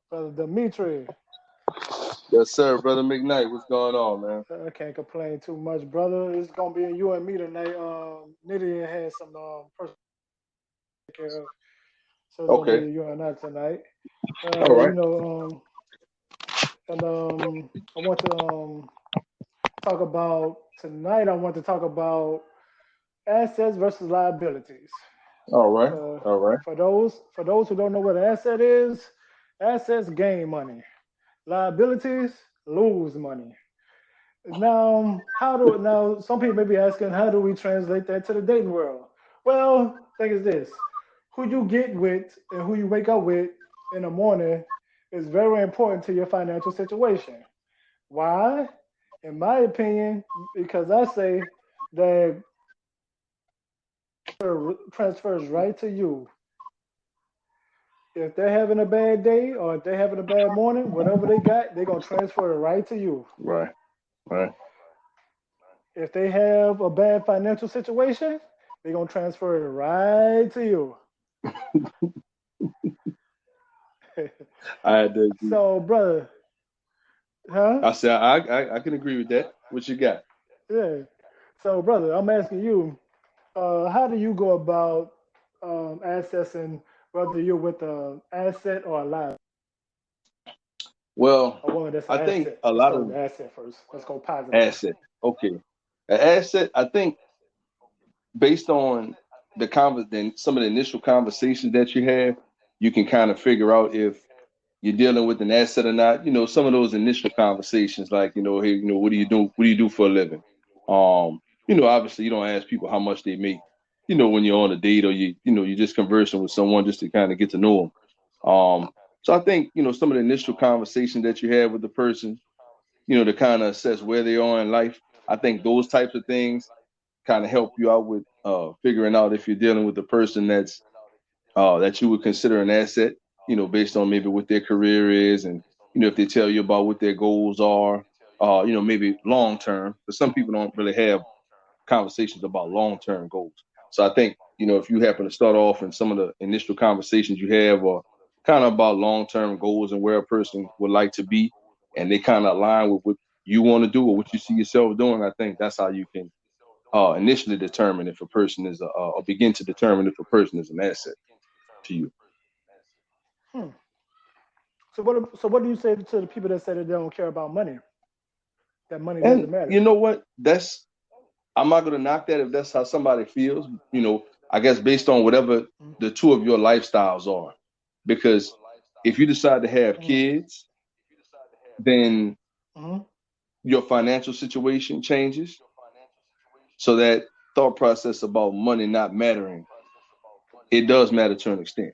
Brother Demetri. Yes, sir, brother McKnight. What's going on, man? I can't complain too much, brother. It's gonna be you and me tonight. Nitty has some personal care of, so it's gonna be Okay. you and I tonight. All You right. know, and I want to talk about tonight. I want to talk about assets versus liabilities. All right. Uh, All right. for those who don't know what an asset is, assets gain money. Liabilities lose money. Now some people may be asking, how do we translate that to the dating world? Well, thing is this: who you get with and who you wake up with in the morning is very important to your financial situation. Why? In my opinion, because I say that transfers right to you. If they're having a bad day or if they're having a bad morning, whatever they got, they're gonna transfer it right to you. Right. Right. If they have a bad financial situation, they're gonna transfer it right to you. I had to agree. So, brother, huh? I said I can agree with that. What you got? Yeah. So, brother, I'm asking you, how do you go about accessing whether you're with an asset or a liability? Well, A woman that's an I think asset. a Let's lot start with of the asset first. Let's go positive. asset. Okay. An asset, I think based on then some of the initial conversations that you have, you can kind of figure out if you're dealing with an asset or not. Some of those initial conversations, like, hey, what do you do? What do you do for a living? Obviously you don't ask people how much they make, when you're on a date or you're just conversing with someone just to kind of get to know them. So I think, some of the initial conversations that you have with the person, to kind of assess where they are in life. I think those types of things kind of help you out with figuring out if you're dealing with a person that you would consider an asset, based on maybe what their career is and, if they tell you about what their goals are, maybe long term, because some people don't really have conversations about long term goals. So I think, if you happen to start off and some of the initial conversations you have are kind of about long term goals and where a person would like to be, and they kind of align with what you want to do or what you see yourself doing, I think that's how you can initially determine if a person is or begin to determine if a person is an asset to you. Hmm. So what do you say to the people that say that they don't care about money? That money And doesn't you matter. know what? I'm not gonna knock that if that's how somebody feels. I guess based on whatever Mm-hmm. the two of your lifestyles are. Because if you decide to have kids, then Mm-hmm. your financial situation changes. So that thought process about money not mattering, it does matter to an extent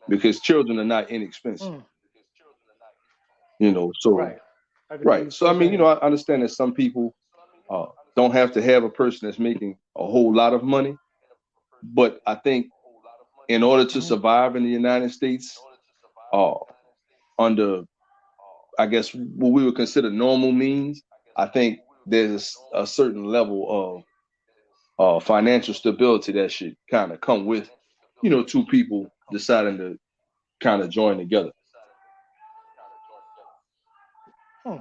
because children are not inexpensive. Mm. So Right. I can right. agree So I with mean, that. I understand that some people uh, don't have to have a person that's making a whole lot of money, but I think in order to Mm-hmm. survive in the United States, uh, under I guess what we would consider normal means, I think there's a certain level of financial stability that should kind of come with, two people deciding to kind of join together. Hmm.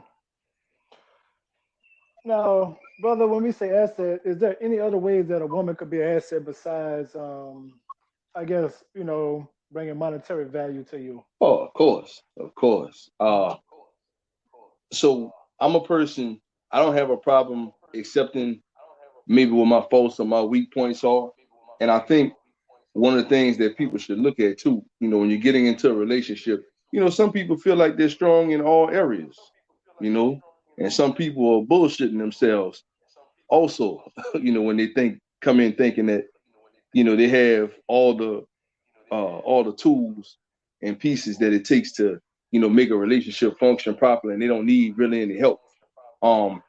Now, brother, when we say asset, is there any other ways that a woman could be an asset besides, I guess, bringing monetary value to you? Oh, of course, of course. So I'm a person. I don't have a problem accepting maybe what my faults or my weak points are, and I think one of the things that people should look at too, when you're getting into a relationship, some people feel like they're strong in all areas, you know, and some people are bullshitting themselves also, when they come in thinking that, they have all the tools and pieces that it takes to, make a relationship function properly, and they don't need really any help. Um,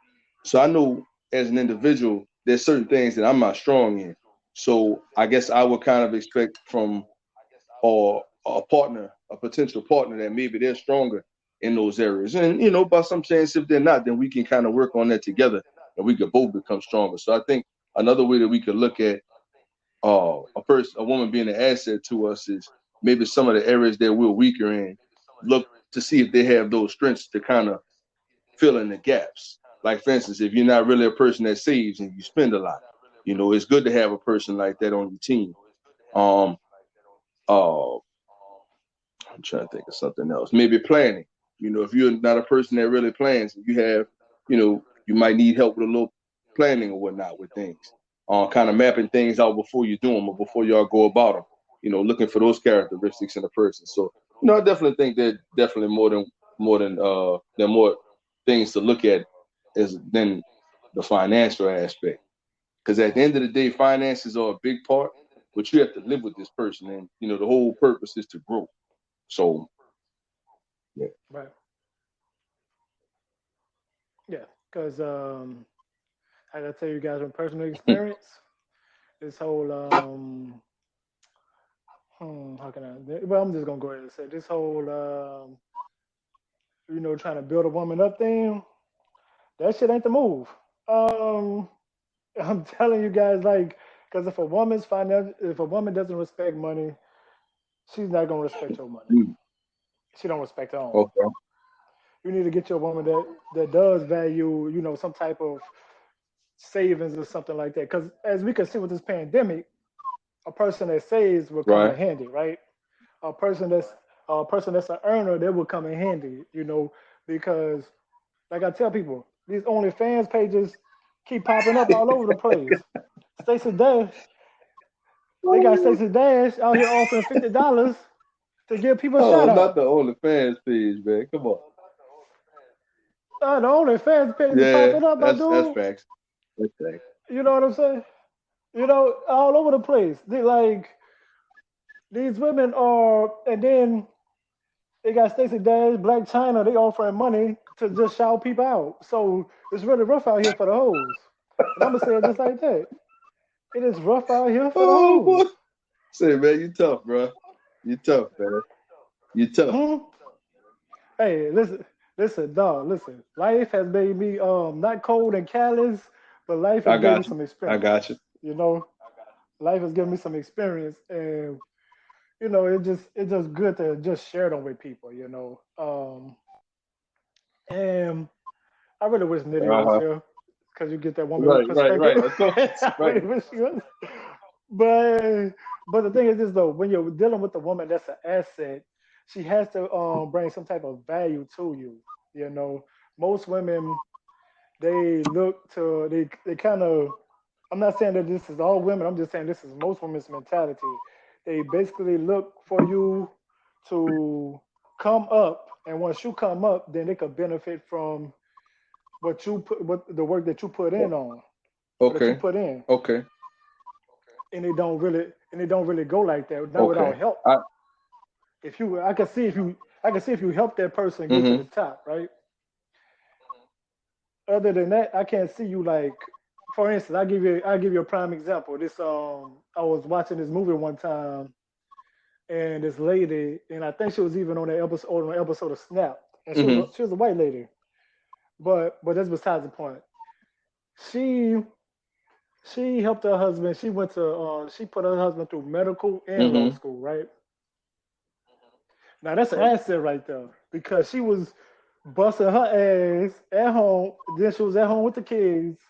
so I know as an individual, there's certain things that I'm not strong in. So I guess I would kind of expect from or a partner, a potential partner, that maybe they're stronger in those areas. And by some chance, if they're not, then we can kind of work on that together, and we could both become stronger. So I think another way that we could look at a woman being an asset to us is maybe some of the areas that we're weaker in, look to see if they have those strengths to kind of fill in the gaps. Like, for instance, if you're not really a person that saves and you spend a lot, it's good to have a person like that on your team. Um, uh, I'm trying to think of something else. Maybe planning. If you're not a person that really plans, you have, you might need help with a little planning or whatnot with things. Kind of mapping things out before you do them or before y'all go about them. Looking for those characteristics in a person. So, I definitely think that definitely there are more things to look at than the financial aspect. Because at the end of the day, finances are a big part, but you have to live with this person, and the whole purpose is to grow. So, yeah. Right. Yeah. Because I gotta tell you guys from personal experience, this whole how can I? Well, I'm just gonna go ahead and say this whole trying to build a woman up thing. That shit ain't the move. Um, I'm telling you guys, like, because if a woman doesn't respect money, she's not gonna respect your money. Mm. She don't respect her own. Okay. You need to get you a woman that does value, some type of savings or something like that. Because as we can see with this pandemic, a person that saves will come in Right. handy, right? A person that's a person that's an earner, they will come in handy, because like I tell people, these OnlyFans pages keep popping up all over the place. Stacey Dash, they got Stacey Dash out here offering $50 to give people a Oh, shout not out. the OnlyFans page, man. Come on. The OnlyFans page is Yeah, popping up, my that's dude. facts. That's facts. You know what I'm saying? All over the place. These women are, and then they got Stacey Dash, Black China. They offering money to just shout people out. So it's really rough out here for the hoes. And I'm gonna say it just like that. It is rough out here for the Oh hoes. boy. Say, man, you tough, bro. You tough, man. You tough. Hmm? Hey, listen, dog, listen. Life has made me not cold and callous, but life has I gave me got you. some I experience. got you. You know, life has given me some experience, and it just good to just share them with people. And I really wish Nitty was Uh-huh. here because you get that woman Right, right, perspective. right. Of course. I Right. really wish she was. But the thing is this though, when you're dealing with a woman that's an asset, she has to bring some type of value to you. You know, most women they kind of. I'm not saying that this is all women. I'm just saying this is most women's mentality. They basically look for you to come up, and once you come up, then they could benefit from what the work that you put in on, or that you Okay. put in, Okay. and it don't really go like that. Not Okay. without help. I If you, I can see if you help that person get to the mm-hmm. top, right? Other than that, I can't see you like. For instance, I give you a prime example. I was watching this movie one time, and this lady, and I think she was even on an episode of Snap, and Mm-hmm. she was a white lady, but that's besides the point. She she helped her husband. She put her husband through medical and law Mm-hmm. school, right? Now that's an asset right there because she was busting her ass at home. Then she was at home with the kids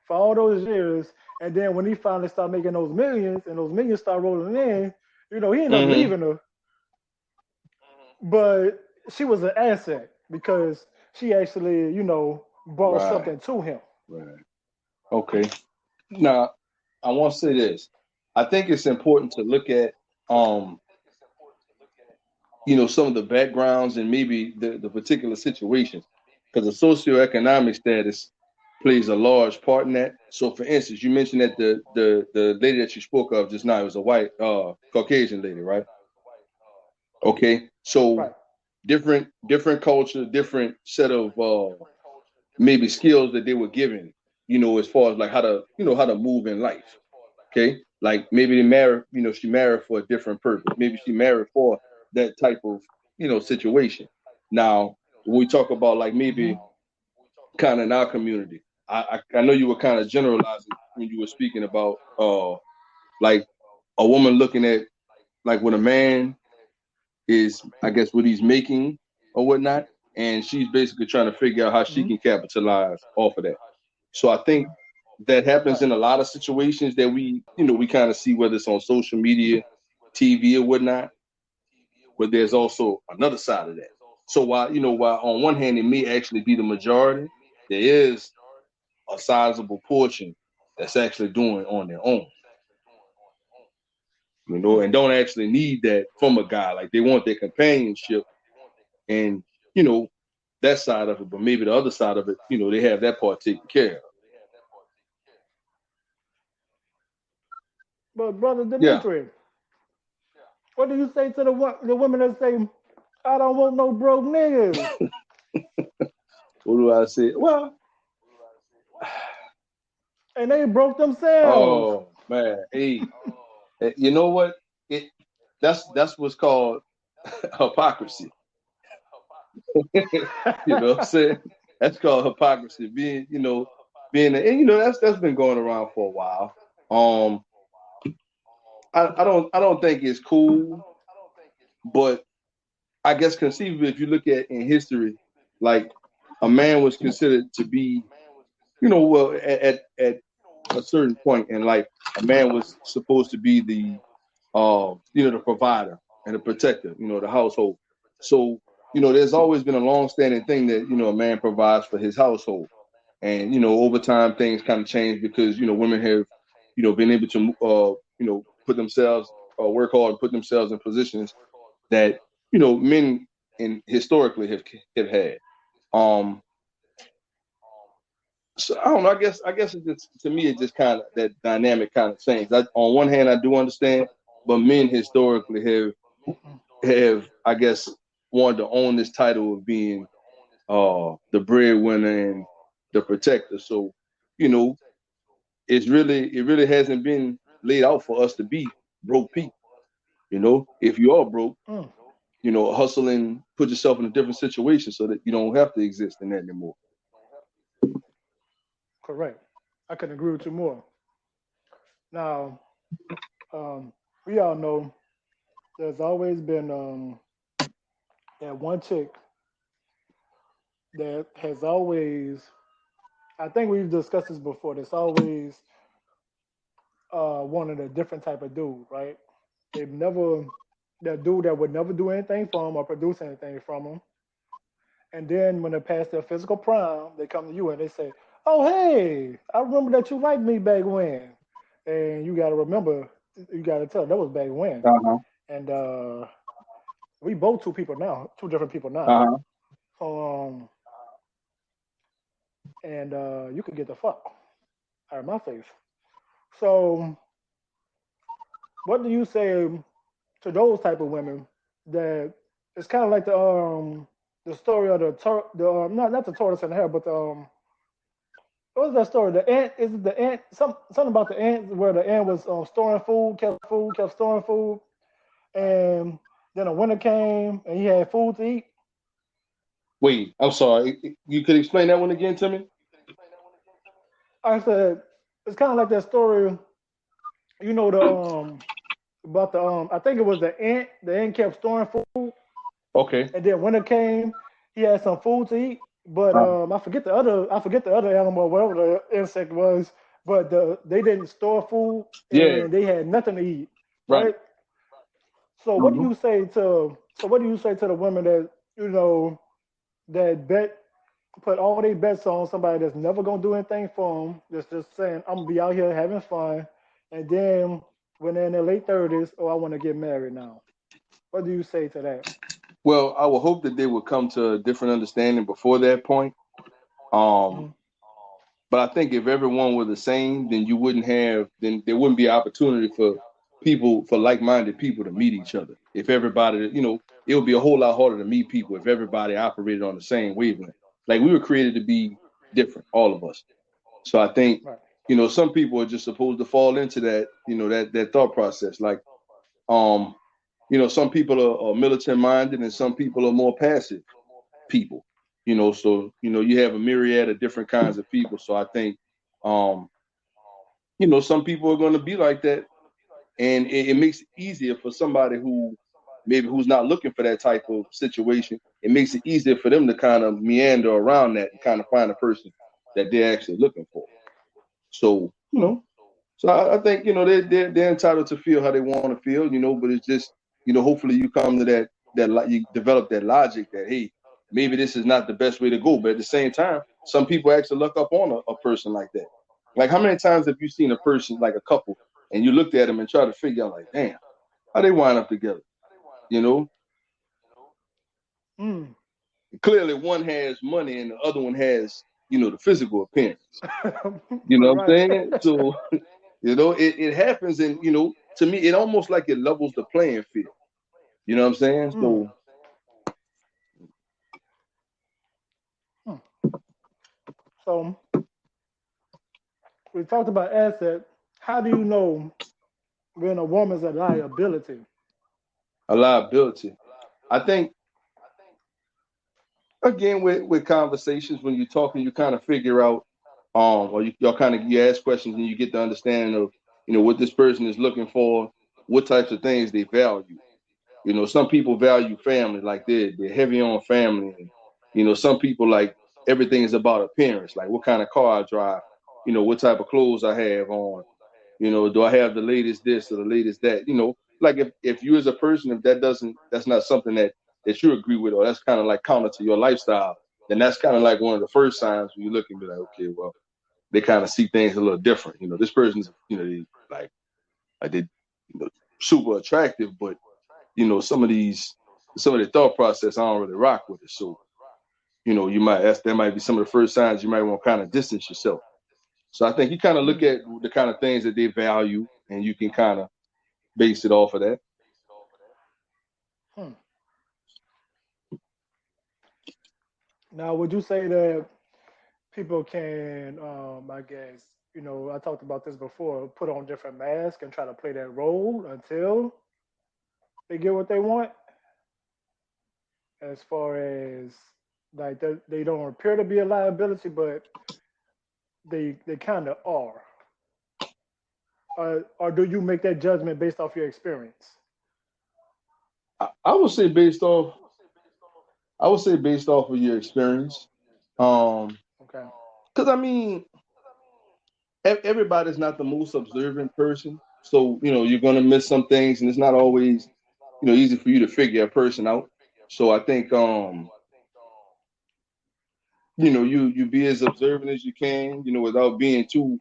for all those years. And then when he finally started making those millions and those millions start rolling in, he ended up Mm-hmm. leaving her. But she was an asset because she actually, brought Right. something to him. Right. Okay. Now, I want to say this. I think it's important to look at um, some of the backgrounds and maybe the particular situations. Because the socioeconomic status plays a large part in that. So, for instance, you mentioned that the lady that you spoke of just now was a white Caucasian lady, right? Okay, so Right. different culture, different set of maybe skills that they were given. As far as like how to move in life. Okay, like maybe they married. She married for a different purpose. Maybe she married for that type of situation. Now, when we talk about like maybe Hmm. kind of in our community. I know you were kind of generalizing when you were speaking about like a woman looking at like what a man is, I guess, what he's making or whatnot, and she's basically trying to figure out how she Mm-hmm. can capitalize off of that. So I think that happens Right. in a lot of situations that we kind of see, whether it's on social media, TV, or whatnot. But there's also another side of that. So while on one hand it may actually be the majority, there is a sizable portion that's actually doing it on their own, and don't actually need that from a guy. Like they want their companionship and you know that side of it, but maybe the other side of it, they have that part taken care of. But brother Yeah. Demetri, what do you say to the women that say, "I don't want no broke niggas," What do I say? Well, and they broke themselves? oh man, hey, you know what? It that's what's called hypocrisy. You know what I'm saying? That's called hypocrisy. And that's been going around for a while. Um, I don't think it's cool, but I guess conceivably, if you look at in history, like a man was considered to be, well, at a certain point in life, a man was supposed to be the provider and the protector, the household. So, there's always been a long-standing thing that a man provides for his household, and over time things kind of change because women have, been able to, put themselves, work hard and put themselves in positions that men in historically have had. Um, so I don't know. I guess it just to me it just kind of that dynamic kind of changed. On one hand, I do understand, but men historically have I guess wanted to own this title of being the breadwinner and the protector. So you know it really hasn't been laid out for us to be broke people. If you are broke, Mm, hustle and put yourself in a different situation so that you don't have to exist in that anymore. correct. I couldn't agree with you more. Now, um, we all know there's always been that one chick that has always. I think we've discussed this before. That's always wanted a different type of dude, right? They've never that dude that would never do anything for them or produce anything from them. And then when they pass their physical prime, they come to you and they say, "Oh, hey, I remember that you liked me back when." And you got to remember, you got to tell that was back when. Uh-huh. And we both two different people now. Uh-huh. Um, and you could get the fuck out of my face. So, what do you say to those type of women that it's kind of like the story of not the tortoise and the hare, but what was that story? The ant is it the ant? Something about the ant where the ant was storing food, kept storing food, and then a winter came and he had food to eat. Wait, I'm sorry. You could explain that one again to me? I said it's kind of like that story. You know the about the I think it was the ant. The ant kept storing food, Okay. and then winter came, he had some food to eat. But Uh, I forget the other animal, whatever the insect was. But they didn't store food yeah, and they had nothing to eat, right. right? So what do Hmm. you say to the women that that bet put all their bets on somebody that's never gonna do anything for them, that's just saying I'm gonna be out here having fun, and then when they're in their late 30s, oh I want to get married now. What do you say to that? Well, I would hope that they would come to a different understanding before that point. Um, Mm-hmm. but I think if everyone were the same, then there wouldn't be an opportunity for like-minded people to meet each other. If everybody, it would be a whole lot harder to meet people if everybody operated on the same wavelength. Like we were created to be different, all of us. So I think, Right. some people are just supposed to fall into that, that thought process. Like, um, some people are militant minded and some people are more passive people. So you have a myriad of different kinds of people. So I think, um, some people are going to be like that, and it makes it easier for somebody who maybe who's not looking for that type of situation, it makes it easier for them to kind of meander around that and kind of find a person that they're actually looking for. So, Hmm. so I think, they're entitled to feel how they want to feel, but it's just, hopefully you come to you develop that logic that, hey, maybe this is not the best way to go. But at the same time, some people actually look up on a person like that. Like, how many times have you seen a person, like a couple, and you looked at them and try to figure out, like, damn, how they wind up together? You know, Hmm. clearly one has money and the other one has, the physical appearance. You know what I'm Right. saying? So, it happens, and to me, it almost like it levels the playing field. You know what I'm saying? Hmm. So Hmm. So we talked about asset. How do you know when a woman's a liability? a liability. I think again with conversations when you're talking, you kind of figure out, or y'all kind of you ask questions and you get the understanding of what this person is looking for, what types of things they value. Some people value family, like they're heavy on family, and some people like everything is about appearance, like what kind of car I drive, what type of clothes I have on, do I have the latest this or the latest that? Like if you as a person, if that's not something that you agree with, or that's kind of like counter to your lifestyle, then that's kind of like one of the first signs when you look and be like, okay, well, they kind of see things a little different. This person's, like they, super attractive, but some of the thought process, I don't really rock with it. So, you might ask, that might be some of the first signs you might want to kind of distance yourself. So I think you kind of look Hmm. at the kind of things that they value, and you can kind of base it off of that. Hmm. Now, would you say that people can, I guess, I talked about this before, put on different masks and try to play that role until they get what they want? As far as like they don't appear to be a liability, but they kind of are. Or do you make that judgment based off your experience? I would say based off. I would say based off of your experience. Um, Okay. because I mean, everybody's not the most observant person, so you're gonna miss some things, and it's not always easy for you to figure a person out. So I think you be as observant as you can, without being too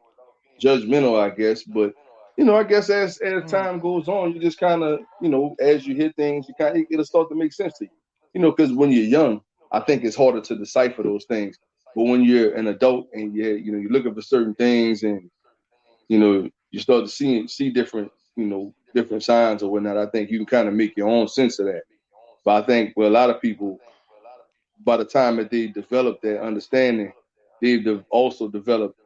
judgmental, I guess. But I guess as Mm. time goes on, you just kind of, as you hit things, you kind of it'll start to make sense to you. Because when you're young, I think it's harder to decipher those things. But when you're an adult and you're looking for certain things, and you start to see different, different signs or whatnot, I think you can kind of make your own sense of that. But I think with a lot of people, by the time that they develop that understanding, they've also developed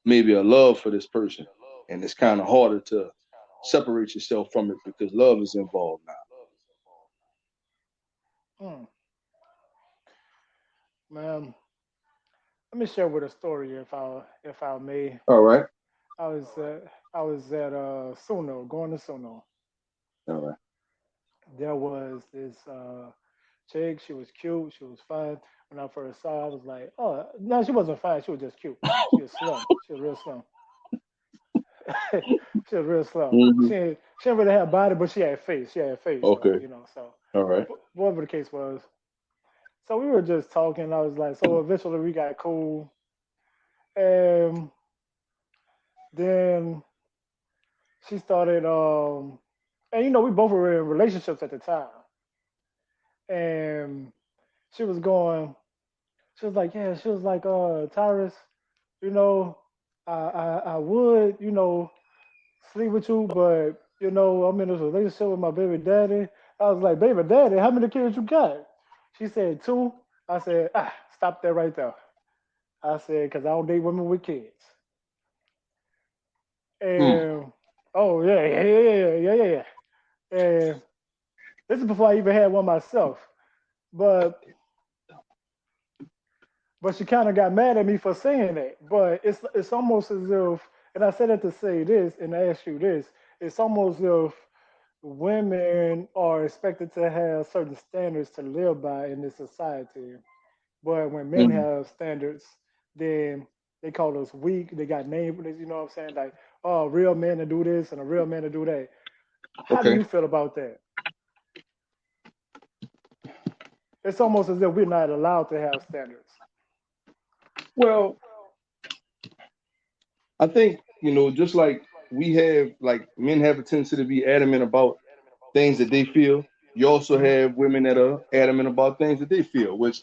maybe a love for this person, and it's kind of harder to separate yourself from it because love is involved now. Mm. Man, let me share with a story if I may. All right, I was at Suno, going to Suno. all right. There was this chick. She was cute. She was fine. When I first saw her, I was like, oh, no, she wasn't fine. She was just cute. She was slim. She was real slim. She was real slim. Mm-hmm. She didn't really have body, but she had face. She had face though, Okay, So all right. whatever the case was. So we were just talking. I was like, so eventually we got cool. And then she started, and we both were in relationships at the time. And she was going, she was like, yeah, she was like, Tyrus, you know, I would, sleep with you, but I'm in this relationship with my baby daddy. I was like, baby daddy, how many kids you got? She said two. I said, stop that right there. I said, because I don't date women with kids. Mm. And oh yeah, yeah, yeah, yeah, yeah, yeah, yeah. And this is before I even had one myself. But she kind of got mad at me for saying that. But it's almost as if, and I said it to say this and ask you this. It's almost as if women are expected to have certain standards to live by in this society. But when men Mm, have standards, then they call us weak. They got names, you know what I'm saying? Like, oh, a real man to do this and a real man to do that. How do okay. you feel about that? It's almost as if we're not allowed to have standards. Well, I think, just like we have, like men have a tendency to be adamant about things that they feel. You also Hmm. have women that are adamant about things that they feel, which,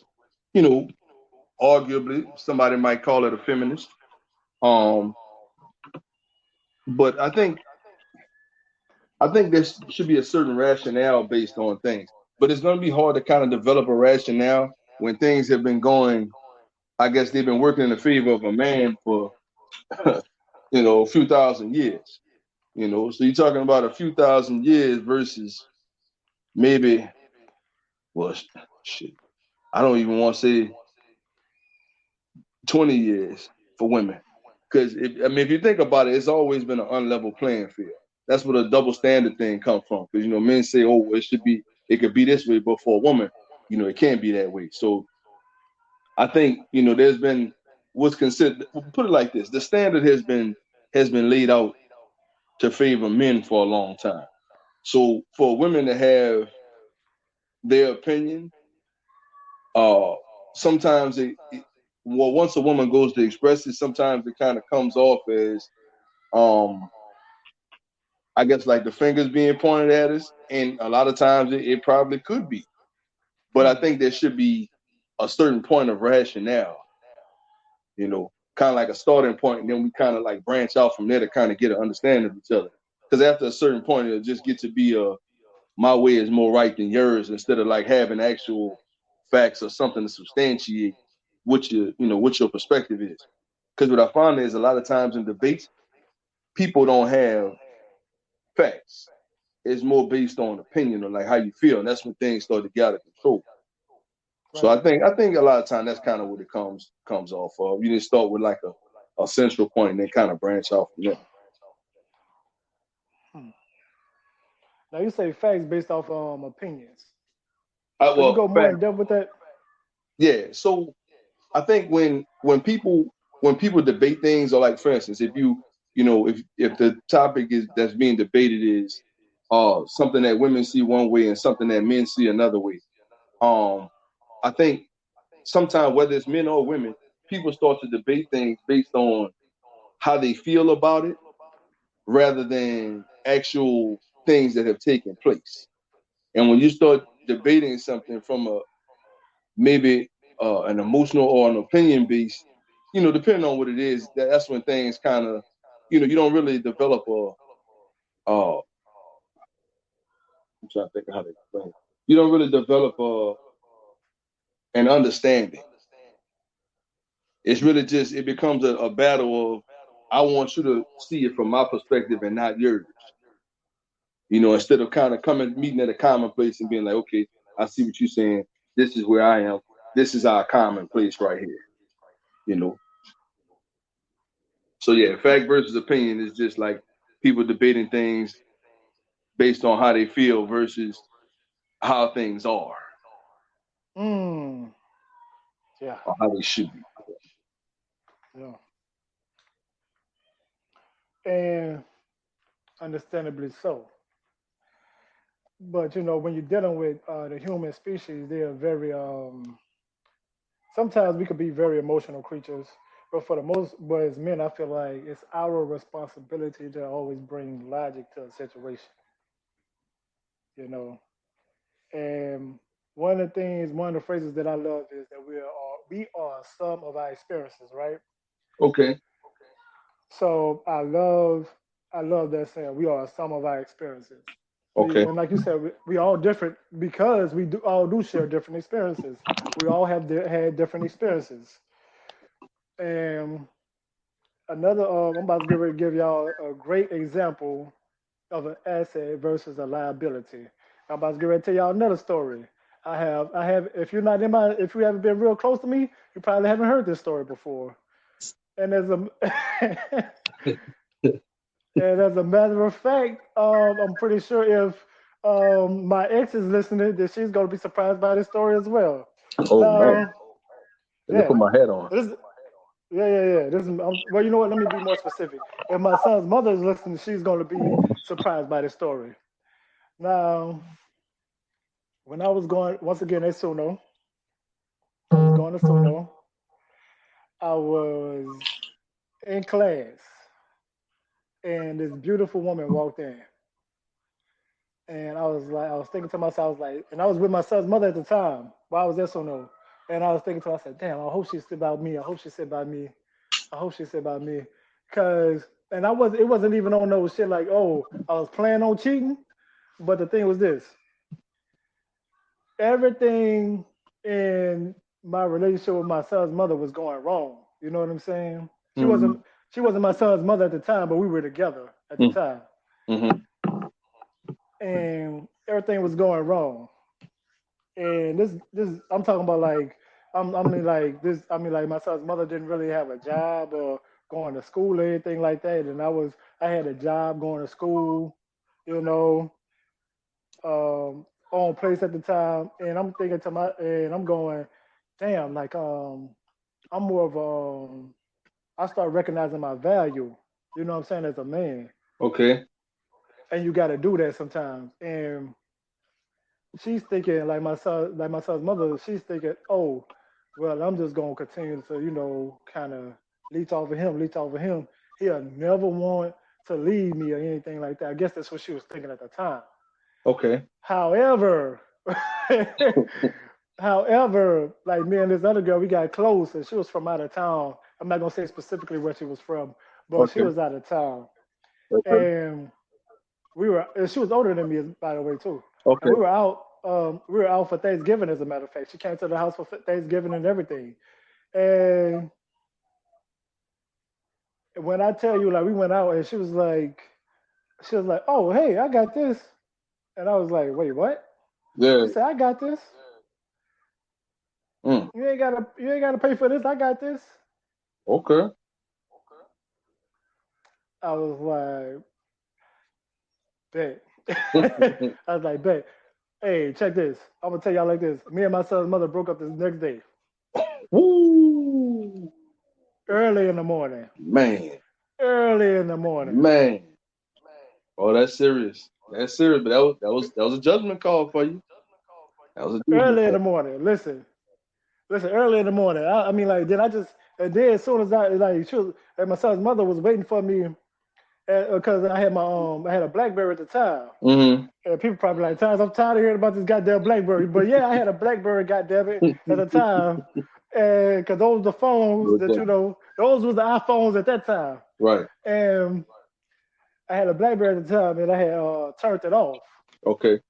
you know, arguably somebody might call it a feminist. Um, but I think there should be a certain rationale based on things. But it's going to be hard to kind of develop a rationale when things have been going. I guess they've been working in the favor of a man for a few thousand years. So you're talking about a few thousand years versus maybe, well, shit. I don't even want to say 20 years for women. Because, if you think about it, it's always been an unlevel playing field. That's where the double standard thing comes from. Because, men say, oh, it could be this way, but for a woman, it can't be that way. So I think, there's been what's considered, put it like this, the standard has been laid out to favor men for a long time. So for women to have their opinion, uh, sometimes well, once a woman goes to express it, sometimes it kind of comes off as, um, I guess, like the fingers being pointed at us, and a lot of times it probably could be. But I Hmm. think there should be a certain point of rationale, kind of like a starting point, and then we kind of like branch out from there to kind of get an understanding of each other. Because after a certain point, it'll just get to be my way is more right than yours, instead of like having actual facts or something to substantiate what your perspective is. Because what I find is a lot of times in debates, people don't have facts. It's more based on opinion or like how you feel, and that's when things start to get out of control. So Right. I think a lot of time that's kind of what it comes off of. You just start with like a central point and then kind of branch out from there. Hmm. Now you say facts based off opinions. Could you Well, go more fact, in depth with that? yeah. So I think when people debate things, or like for instance, if the topic is that's being debated is something that women see one way and something that men see another way, um, I think sometimes whether it's men or women, people start to debate things based on how they feel about it rather than actual things that have taken place. And when you start debating something from a maybe an emotional or an opinion base, depending on what it is, that's when things kind of, you don't really develop I'm trying to think of how to explain it. You don't really develop an understanding. It's really just, it becomes a battle of, I want you to see it from my perspective and not yours. Instead of kind of meeting at a common place and being like, okay, I see what you're saying. This is where I am. This is our common place right here. You know, So yeah, fact versus opinion is just like people debating things based on how they feel versus how things are Mm. Yeah. or how they should be. Yeah. And understandably so. But when you're dealing with the human species, they are very sometimes we could be very emotional creatures. But for the most, but as men, I feel like it's our responsibility to always bring logic to a situation. You know, and one of the phrases that I love is that we are a sum of our experiences, right? Okay, So I love that saying. We are a sum of our experiences. okay, And like you said, we all different because we all do share different experiences. We all have had different experiences. And another, I'm about to get ready to give y'all a great example of an asset versus a liability. I'm about to get ready to tell y'all another story. I have. If you haven't been real close to me, you probably haven't heard this story before. And there's a, And as a matter of fact, I'm pretty sure if my ex is listening, that she's gonna be surprised by this story as well. Oh man, Now, let me put yeah, my hat on. this, yeah. This is, well, you know what? Let me be more specific. If my son's mother is listening, she's gonna be surprised by this story. Now, when I was going once again at Suno, I was going to Suno. I was in class, and this beautiful woman walked in. And I was thinking to myself, I was like, and I was with my son's mother at the time while I was at Sono. And I was thinking to myself, I said, damn, I hope she said about me. I hope she said about me. I hope she said about me. Cause, and it wasn't even on no shit like, oh, I was planning on cheating. But the thing was this, everything in my relationship with my son's mother was going wrong. You know what I'm saying? Mm-hmm. She wasn't my son's mother at the time, but we were together at the time. Mm-hmm. And everything was going wrong. And this I'm talking about like I mean like my son's mother didn't really have a job or going to school or anything like that, and I had a job going to school, you know, on place at the time, and I'm thinking to my and I'm going, damn, like I'm more of I start recognizing my value, you know what I'm saying, as a man, Okay. and you got to do that sometimes, and she's thinking like my son's mother, she's thinking, oh, well, I'm just gonna continue to, kind of leech off of him. He'll never want to leave me or anything like that. I guess that's what she was thinking at the time. Okay. However, however, like me and this other girl, we got close, and she was from out of town. I'm not gonna say specifically where she was from, but she Okay. was out of town, Okay. and and she was older than me, by the way, too. And Okay. we were out for Thanksgiving, as a matter of fact. She came to the house for Thanksgiving and everything. And when I tell you, like, we went out and she was like, oh, hey, I got this. And I was like, wait, what? Yeah. She said, I got this. Mm. You ain't gotta pay for this. I got this. Okay. I was like, bet. I was like, bet. Hey, check this. I'm gonna tell y'all like this. Me and my son's mother broke up this next day, Woo. early in the morning. Man. Early in the morning. Man. Oh, that's serious. That's serious. But that was a judgment call for you. That was a judgment Early in call. the morning. Listen, early in the morning. I mean, like, then I just, and then as soon as and my son's mother was waiting for me because I had a BlackBerry at the time. Mm-hmm. And people probably like, Times, I'm tired of hearing about this goddamn BlackBerry. But yeah, I had a BlackBerry, goddamn it, at the time. And because those were the phones that, those was the iPhones at that time. Right. And I had a BlackBerry at the time, and I had turned it off. Okay.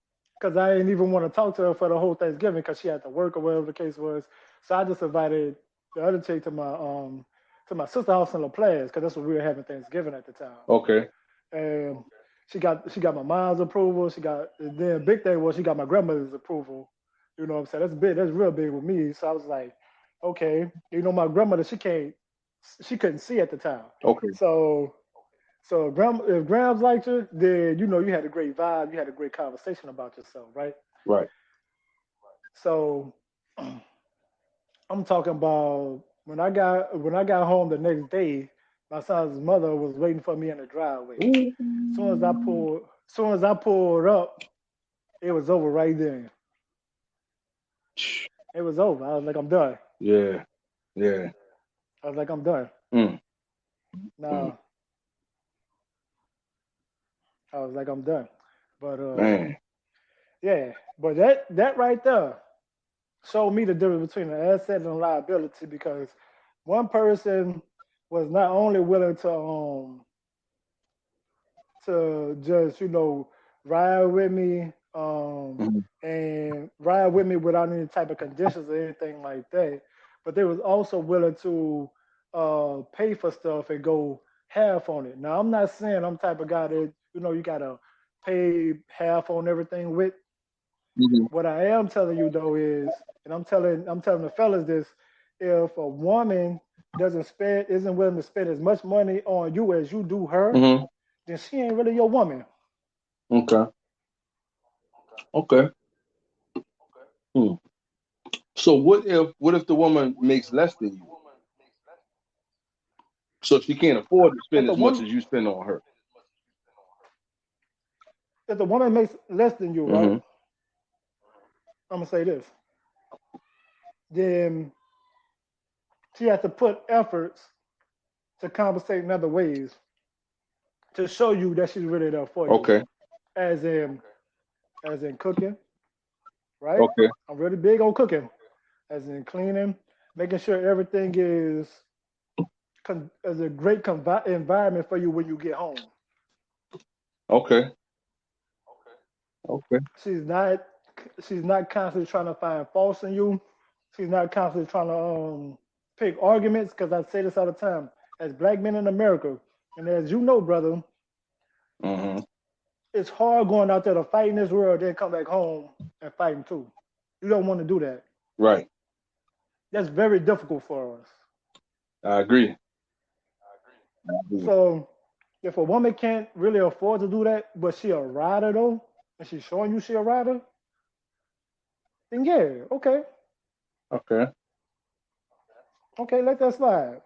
Because I didn't even want to talk to her for the whole Thanksgiving because she had to work or whatever the case was. So I just invited the other chick to my sister's house in La Place because that's where we were having Thanksgiving at the time. Okay. And she got my mom's approval. Then big thing was she got my grandmother's approval. You know what I'm saying? That's big. That's real big with me. So I was like, okay, my grandmother she couldn't see at the time. Okay. So if Grams liked you, then you had a great vibe, you had a great conversation about yourself, right? Right. So I'm talking about when I got home the next day, my son's mother was waiting for me in the driveway. Soon as I pulled up, it was over right then. It was over. I was like, I'm done. Yeah. Yeah. I was like, I'm done. Mm. Mm. Now I was like, I'm done. But Man. yeah, but that right there showed me the difference between an asset and a liability because one person was not only willing to just ride with me Mm-hmm. and ride with me without any type of conditions or anything like that, but they was also willing to pay for stuff and go half on it. Now I'm not saying I'm the type of guy that you gotta pay half on everything with. Mm-hmm. What I am telling you though is, and I'm telling the fellas this: if a woman isn't willing to spend as much money on you as you do her, Mm-hmm. then she ain't really your woman. Okay. Okay. Hmm. So what if the woman makes less than you? So she can't afford to If spend the as much woman as you spend on her. if the woman makes less than you, right? Mm-hmm. I'm gonna say this. Then she has to put efforts to compensate in other ways to show you that she's really there for you. Okay. As in cooking, right? Okay. I'm really big on cooking. As in cleaning, making sure everything is a great environment for you when you get home. Okay. Okay. She's not she's not constantly trying to find faults in you. She's not constantly trying to pick arguments because I say this all the time. As black men in America, and as you know, brother, Mm-hmm. it's hard going out there to fight in this world, then come back home and fighting too. You don't want to do that. Right. That's very difficult for us. I agree. I agree. So if a woman can't really afford to do that, but she a rider though, and she's showing you she a rider, then yeah, okay, Okay. okay, let that slide.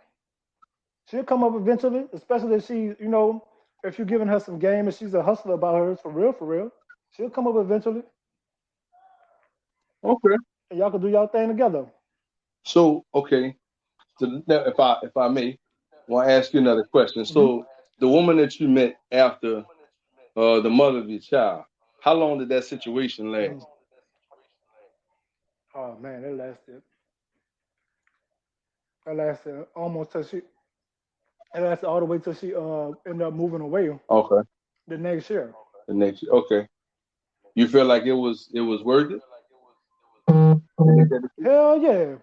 She'll come up eventually, especially if she, if you're giving her some game and she's a hustler about hers for real. She'll come up eventually, Okay. and y'all can do y'all thing together. So okay. So now, if I may, want to ask you another question. Hmm. So the woman that you met after the mother of your child, how long did that situation Hmm. last? Oh man, it lasted. It lasted almost till she. It lasted all the way till she ended up moving away Okay. the next year. The next. Okay. You feel like it was worth it? To make that decision? Hell yeah,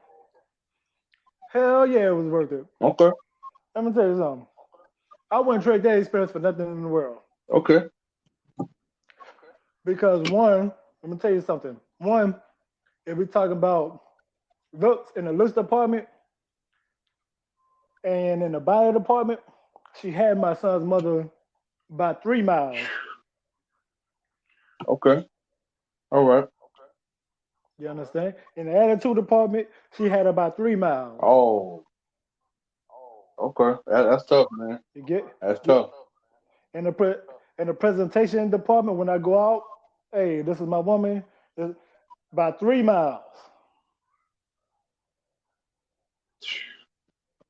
hell yeah, it was worth it. Okay. Let me tell you something. I wouldn't trade that experience for nothing in the world. Okay. Because one, let me tell you something. One, if we talk about looks in the looks department and in the body department, she had my son's mother by 3 miles. Okay. All right. You understand? In the attitude department, she had about 3 miles. Oh. Okay. That's tough, man. You get, That's get tough. in the in the presentation department when I go out. Hey, this is my woman. This, by 3 miles.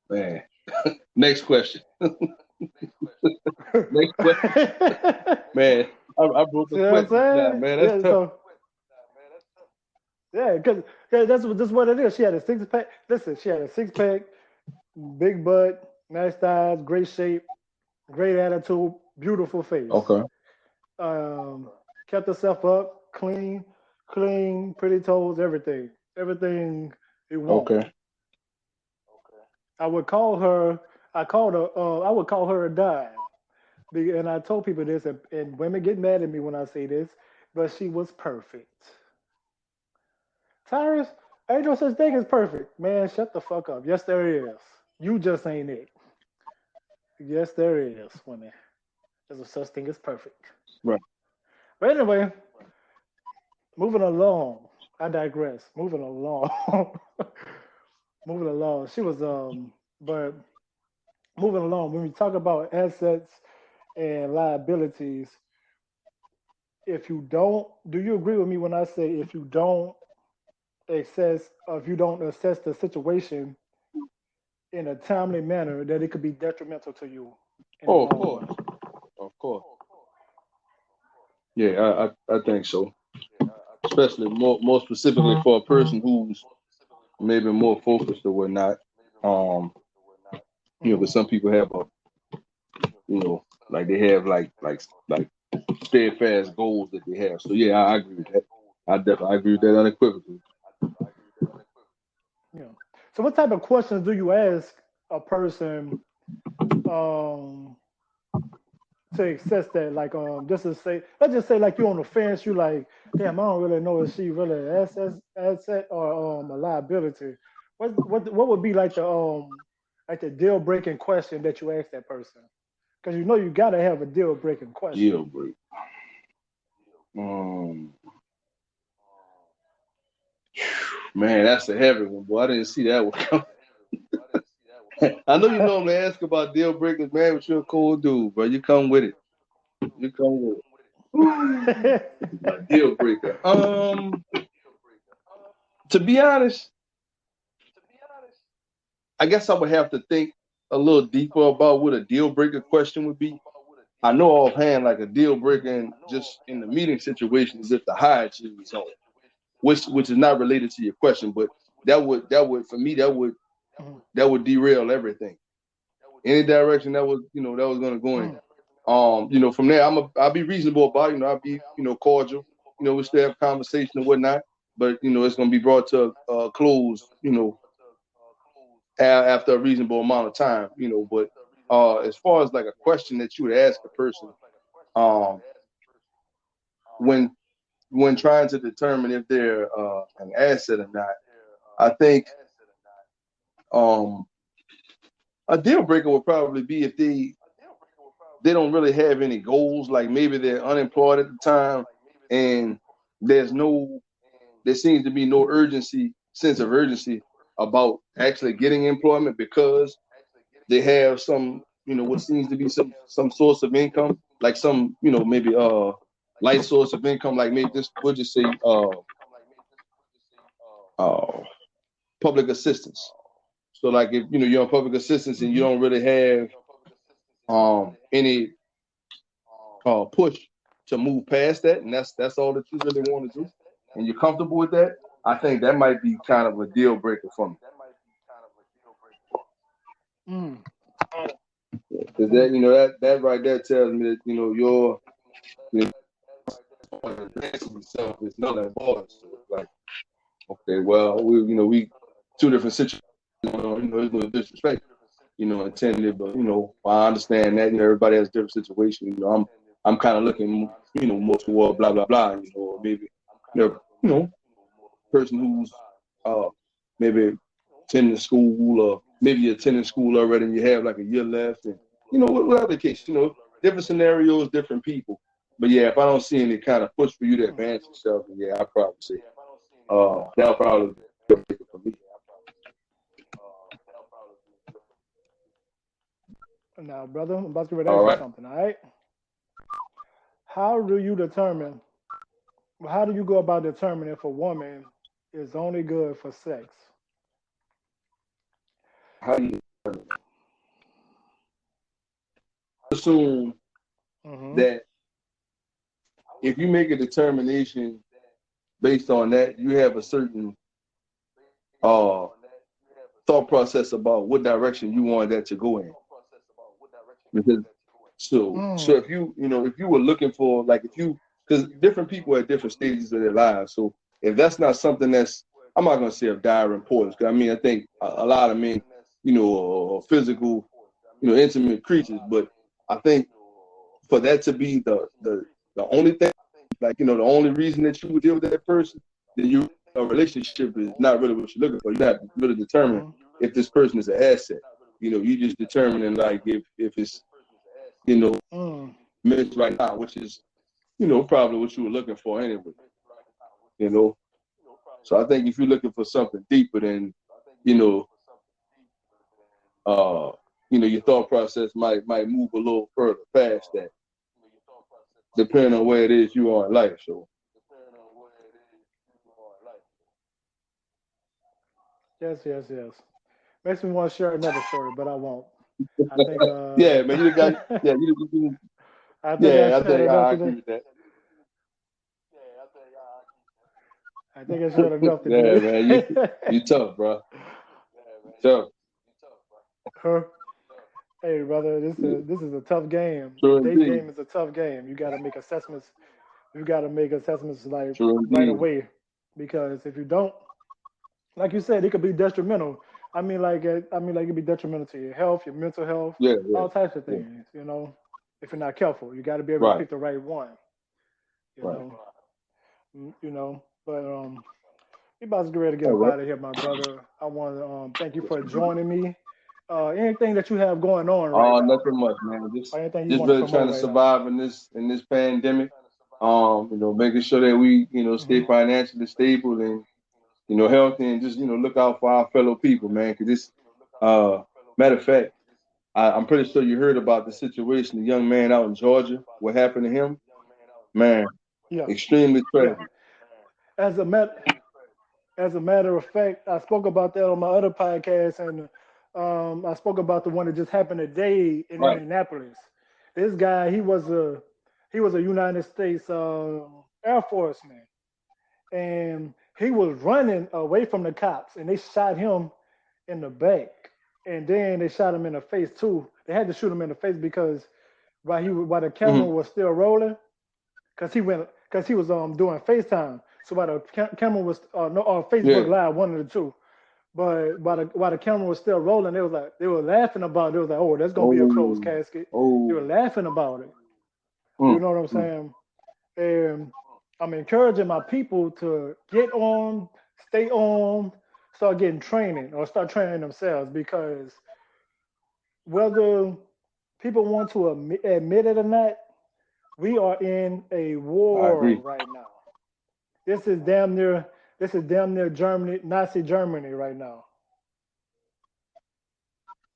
Man. Next question. Next question. Man, I broke a See what sweat I'm just now, saying? man. That's Yeah, tough. so yeah, because that's what it is. She had a 6 pack. Listen, she had a 6 pack, big butt, nice thighs, great shape, great attitude, beautiful face. Okay. Um, kept herself up, clean, pretty toes, everything you want. Okay. I would call her. I called her. I would call her a dime. And I told people this, and women get mad at me when I say this, but she was perfect. Tyrus, ain't no such thing as perfect. Man, shut the fuck up. Yes, there is. You just ain't it. Yes, there is, women. There's a such thing as perfect. Right. But anyway, moving along. I digress. Moving along. Moving along. But moving along, when we talk about assets and liabilities, do you agree with me when I say if you don't assess the situation in a timely manner, that it could be detrimental to you in the Oh, of long course. run? Of course. Yeah, I think so. Especially more specifically for a person who's maybe more focused or whatnot. Um, Hmm. because some people have like they have like steadfast goals that they have. So yeah, I agree with that. I agree with that unequivocally. Yeah. So, what type of questions do you ask a person um, to access that? Like, just to say, let's just say, like, you're on the fence, you like, damn, I don't really know if she really an asset or a liability. What would be like the deal breaking question that you ask that person? Because you gotta have a deal breaking question. Deal break. Um, Man, that's a heavy one, boy. I didn't see that one. I know you normally ask about deal breakers, man, but you're a cool dude, bro. You come with it. You come with it. My deal breaker. To be honest, I guess I would have to think a little deeper about what a deal breaker question would be. I know offhand, like a deal breaker, and just in the meeting situation, is if the high achievement is on, which is not related to your question, but that would for me that would derail everything. Any direction that was going to go in. From there, I'll be reasonable about it. I'll be cordial. We still have conversation and whatnot, but it's going to be brought to a close. After a reasonable amount of time. But as far as like a question that you would ask a person, um, when trying to determine if they're an asset or not, I think um, a deal breaker would probably be if they don't really have any goals, like maybe they're unemployed at the time and there seems to be no sense of urgency about actually getting employment because they have some, what seems to be some source of income, like some, maybe light source of income, like maybe this, we'll just say uh public assistance. So like if you're on public assistance and you Mm-hmm. don't really have any push to move past that, and that's all that you really want to do, and you're comfortable with that, I think that might be kind of a deal breaker for me. Mm. Because that Mm. that right there tells me that your advancing yourself is not that important. So it's like, okay, well, we two different situations. There's no disrespect, intended, but I understand that everybody has a different situation. I'm kind of looking, more toward blah blah blah, or maybe person who's maybe attending school, or maybe you're attending school already and you have like a year left, and whatever the case, different scenarios, different people. But yeah, if I don't see any kind of push for you to advance yourself, then yeah, I'd probably say that'll probably be a big for me. Now, brother, I'm about to All ask you right. something. All right. How do you determine? How do you go about determining if a woman is only good for sex? How do you assume Mm-hmm. that if you make a determination based on that, you have a certain uh, thought process about what direction you want that to go in? Because so Mm. if you were looking for, like, if you, because different people at different stages of their lives, so if that's not something that's, I'm not going to say of dire importance, because I mean I think a lot of men are physical, intimate creatures, but I think for that to be the only thing, like, the only reason that you would deal with that person, then a relationship is not really what you're looking for. You have to really determine Mm-hmm. if this person is an asset. You just determining, like, if it's you know Mm. meant right now, which is probably what you were looking for anyway. you know so I think if you're looking for something deeper, then you know uh your thought process might move a little further past that, depending on where it is you are in life. So Yes, yes, yes. Makes me want to share another story, but I won't. I think yeah, man, you got, yeah, I think I yeah, I shared think enough I agree today. with that. I think I shared enough Yeah, today. man, you tough, bro. Tough. Huh? Hey, brother, this Yeah, is this is a tough game. The true dating indeed. game is a tough game. You got to make assessments. You got to make assessments like True right indeed. away, because if you don't, like you said, it could be detrimental. I mean, like it could be detrimental to your health, your mental health, Yeah, yeah, all types of yeah. things. If you're not careful, you got to be able to Right, pick the right one. You right. know, But we about to get ready to get All up right. out of here, my brother. I want to thank you for joining me. Anything that you have going on right Oh, now, nothing much, man. or anything you Just want to really trying promote to right now. survive in this pandemic. Making sure that we, stay Hmm. financially stable and, healthy, and just, look out for our fellow people, man. Because this, uh, matter of fact, I'm pretty sure you heard about the situation, the young man out in Georgia, what happened to him, man, Yeah, extremely yeah. tragic. As a matter As a matter of fact, I spoke about that on my other podcast, and I spoke about the one that just happened today in Right. Indianapolis. This guy, he was a United States Air Force man, and he was running away from the cops, and they shot him in the back, and then they shot him in the face too. They had to shoot him in the face because while the camera Hmm. was still rolling, because he was doing FaceTime. So while the camera was no Facebook Yeah. Live, one of the two. But while the camera was still rolling, they were laughing about it. It was like, oh, that's gonna be a closed Oh, casket. They oh. were laughing about it. You Mm, know what I'm mm. saying? And I'm encouraging my people to get on, stay on, start getting training or start training themselves because whether people want to admit it or not, we are in a I war agree. right now. This is damn near Germany, Nazi Germany right now.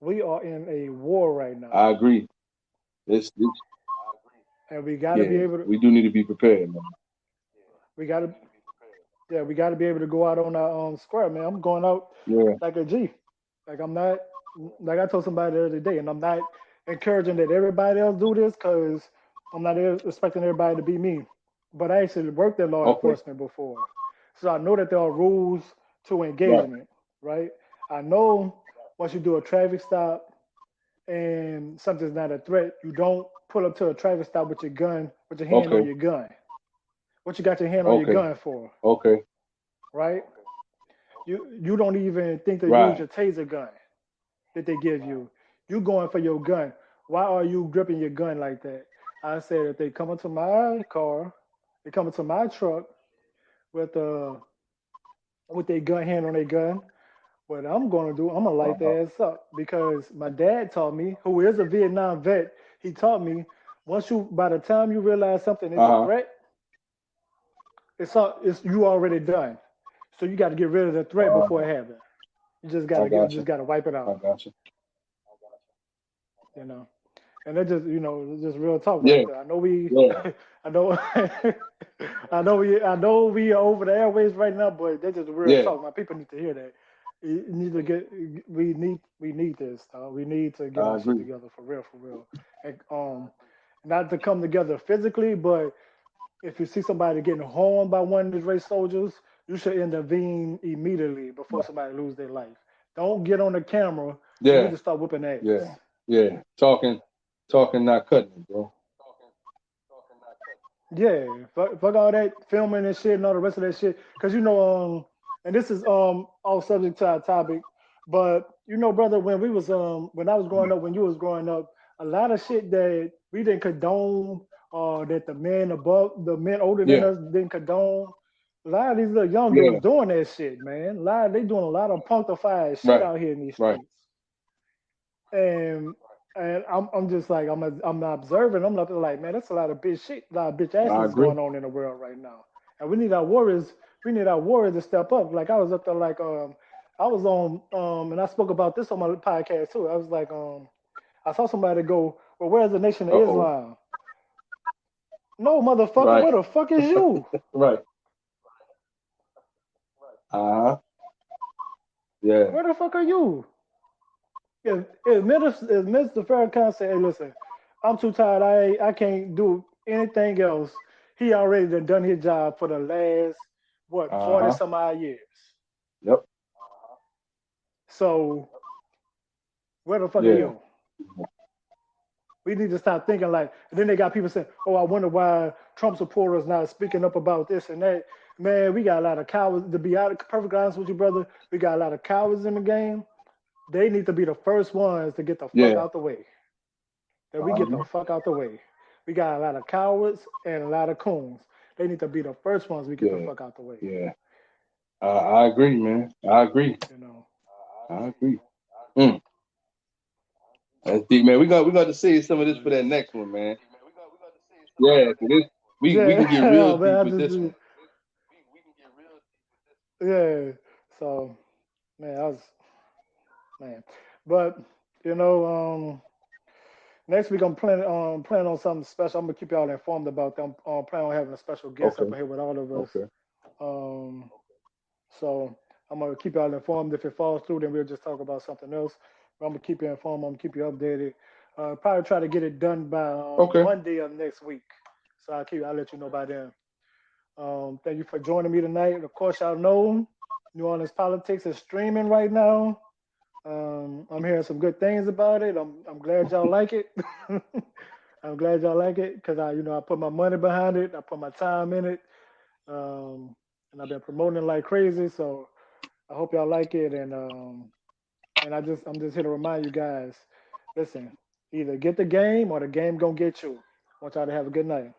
We are in a war right now, I agree. It's and we got to be yeah. able to. We do need to be prepared, man. We got to. Yeah, we got to be able to go out on our square, man. I'm going out Yeah. like a G. Like I'm not. Like I told somebody the other day, and I'm not encouraging that everybody else do this because I'm not expecting everybody to be me. But I actually worked in law Okay. enforcement before, so I know that there are rules to Right. engagement, right? I know once you do a traffic stop and something's not a threat, you don't pull up to a traffic stop with your gun, with your hand on Okay. your gun. What you got your hand on your Okay. gun for, Okay. right? You don't even think to use Right. your taser gun that they give you. You going for your gun. Why are you gripping your gun like that? I said if they come into my car, they come into my truck with their gun hand on their gun. What I'm gonna do, I'm gonna light Uh-huh. their ass up because my dad taught me, who is a Vietnam vet, he taught me by the time you realize something is a Uh-huh. threat, it's you already done. So you got to get rid of the threat before Uh, it happens. I got Just you. gotta wipe it I out, got you. you know. And that just just real talk right Yeah. there. I know we, Yeah. I know, I know we are over the airways right now, but that's just real Yeah. talk. My people need to hear that. You need to get, we need this. We need to get I our shit agree. together for real. And not to come together physically, but if you see somebody getting harmed by one of these race soldiers, you should intervene immediately before somebody lose their life. Don't get on the camera. You need Yeah. to start whooping ass. Yeah. Yeah. Talking, not cutting it, bro. Yeah, fuck all that filming and shit and all the rest of that shit. Cause and this is off subject to our topic, but brother, when I was growing up, when you was growing up, a lot of shit that we didn't condone, or that the men older than Yeah. us didn't condone. A lot of these little young Yeah. dudes doing that shit, man. They doing a lot of punctified shit Right. out here in these Right. streets. And I'm just like I'm not observing. I'm like, man, that's a lot of bitch shit, a lot of bitch I asses agree. going on in the world right now. And we need our warriors. We need our warriors to step up. Like I was up there, like I was on and I spoke about this on my podcast too. I was like I saw somebody go, well, where's the Nation of Uh-oh. Islam? No, motherfucker, Right. where the fuck is you? Right. Uh-huh. Yeah. Where the fuck are you? If Mr. Farrakhan said, hey, listen, I'm too tired. I can't do anything else. He already done his job for the last, what, 40 Uh-huh. some odd years. Yep. So where the fuck are Yeah. you? We need to stop thinking like, and then they got people saying, oh, I wonder why Trump supporters not speaking up about this and that. Man, we got a lot of cowards. To be perfectly honest with you, brother, we got a lot of cowards in the game. They need to be the first ones to get the fuck Yeah. out the way. That we get the Uh-huh. fuck out the way. We got a lot of cowards and a lot of coons. They need to be the first ones we get the Yeah. fuck out the way. Yeah. I agree, man. I agree. You know. I agree. Mm. That's deep, man. We got to save some of this for that next one, man. Yeah, 'cause this we can Yeah, get real oh, man, deep with this one. yeah. So, man, I was man, but you know, next week I'm planning on something special. I'm gonna keep y'all informed about them. Planning on having a special guest up Okay, here with all of us. okay, Um, so I'm gonna keep y'all informed. If it falls through, then we'll just talk about something else. But I'm gonna keep you informed. I'm gonna keep you updated. Probably try to get it done by okay. Monday of next week. So I'll let you know by then. Thank you for joining me tonight. Of course, y'all know New Orleans politics is streaming right now. I'm hearing some good things about it. I'm glad y'all like it. I'm glad y'all like it because I put my money behind it. I put my time in it, and I've been promoting it like crazy. So I hope y'all like it. And I'm just here to remind you guys, listen, either get the game or the game gonna get you. I want y'all to have a good night.